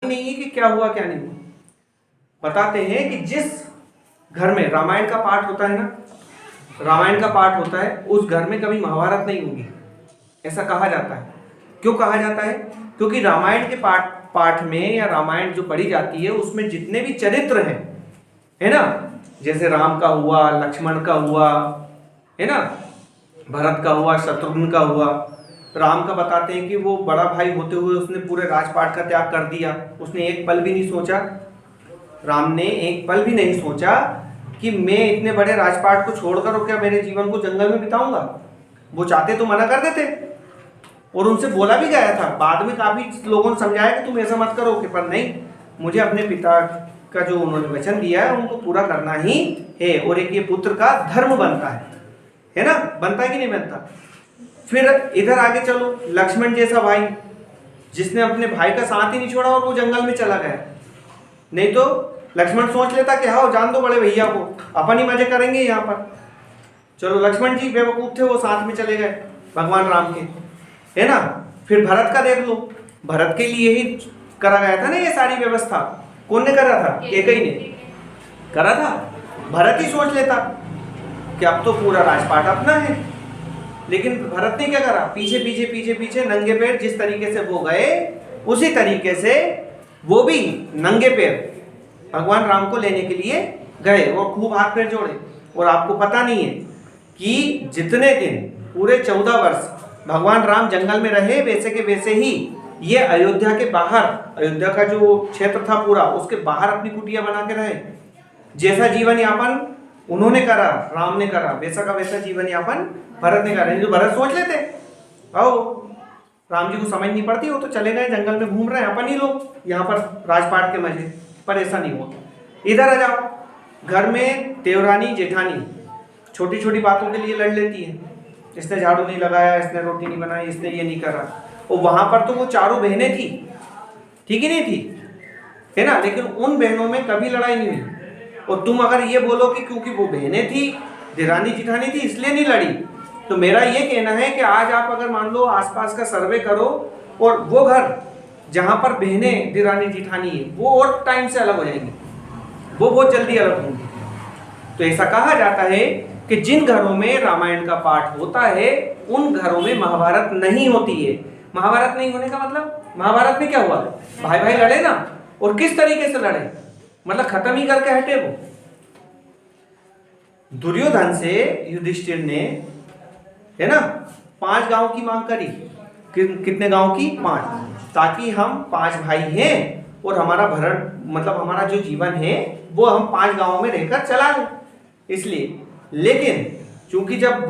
नहीं है कि क्या हुआ क्या नहीं हुआ। बताते हैं कि जिस घर में रामायण का पाठ होता है ना, रामायण का पाठ होता है, उस घर में कभी महाभारत नहीं होगी, ऐसा कहा जाता है। क्यों कहा जाता है? क्योंकि रामायण के पाठ में या रामायण जो पढ़ी जाती है उसमें जितने भी चरित्र हैं, है ना, जैसे राम का हुआ, लक्ष्मण का हुआ, है ना, भरत का हुआ, शत्रुघ्न का हुआ। राम का बताते हैं कि वो बड़ा भाई होते हुए उसने पूरे राजपाट का त्याग कर दिया। उसने एक पल भी नहीं सोचा, राम ने एक पल भी नहीं सोचा कि मैं इतने बड़े राजपाट को छोड़कर और क्या मेरे जीवन को जंगल में बिताऊंगा। वो चाहते तो मना कर देते, और उनसे बोला भी गया था, बाद में काफी लोगों ने समझाया कि तुम ऐसा मत करो, कि पर नहीं, मुझे अपने पिता का जो उन्होंने वचन दिया है उनको पूरा करना ही है, और एक ये पुत्र का धर्म बनता है ना, बनता है कि नहीं बनता। फिर इधर आगे चलो, लक्ष्मण जैसा भाई जिसने अपने भाई का साथ ही नहीं छोड़ा और वो जंगल में चला गया। नहीं तो लक्ष्मण सोच लेता कि हाँ जान दो बड़े भैया को, अपन ही मजे करेंगे यहाँ पर। चलो लक्ष्मण जी बेवकूफ थे, वो साथ में चले गए भगवान राम के, है ना। फिर भरत का देख लो, भरत के लिए ही करा गया था ना ये सारी व्यवस्था। कौन ने करा था? कैकेयी ने करा था। भरत ही सोच लेता कि अब तो पूरा राजपाट अपना है, लेकिन भरत ने क्या करा? पीछे पीछे पीछे पीछे नंगे पैर जिस तरीके से वो गए, उसी तरीके से वो भी नंगे पैर भगवान राम को लेने के लिए गए और खूब हाथ पैर जोड़े। और आपको पता नहीं है कि जितने दिन पूरे 14 वर्ष भगवान राम जंगल में रहे, वैसे के वैसे ही ये अयोध्या के बाहर, अयोध्या का जो क्षेत्र था पूरा, उसके बाहर अपनी कुटिया बना के रहे। जैसा जीवन यापन उन्होंने करा, राम ने करा, वैसा का वैसा जीवन यापन भरत ने करा। जो भरत सोच लेते आओ राम जी को समझ नहीं पड़ती, वो तो चले गए जंगल में घूम रहे हैं, अपन ही लोग यहाँ पर राजपाट के मजे। पर ऐसा नहीं हुआ। इधर आ जाओ, घर में देवरानी जेठानी छोटी छोटी बातों के लिए लड़ लेती है। इसने झाड़ू नहीं लगाया, इसने रोटी नहीं बनाई, इसने ये नहीं करा। और वहां पर तो वो चारों बहनें थी, ठीक ही नहीं थी, है ना, लेकिन उन बहनों में कभी लड़ाई नहीं हुई। और तुम अगर ये बोलो कि क्योंकि वो बहनें थी, देवरानी जेठानी थी, इसलिए नहीं लड़ी, तो मेरा ये कहना है कि आज आप अगर मान लो आसपास का सर्वे करो और वो घर जहां पर बहनें देवरानी जेठानी है वो और टाइम से अलग हो जाएंगी, वो बहुत जल्दी अलग होंगी। तो ऐसा कहा जाता है कि जिन घरों में रामायण का पाठ होता है उन घरों में महाभारत नहीं होती है। महाभारत नहीं होने का मतलब, महाभारत में क्या हुआ? भाई भाई लड़े ना, और किस तरीके से लड़े, मतलब खत्म ही करके हटे वो। दुर्योधन से युधिष्ठिर ने, है ना, 5 गांव की मांग करी। कितने गांव की? 5, ताकि हम 5 भाई हैं और हमारा भरण मतलब हमारा जो जीवन है वो हम 5 गांवों में रहकर चला लें, इसलिए। लेकिन चूंकि जब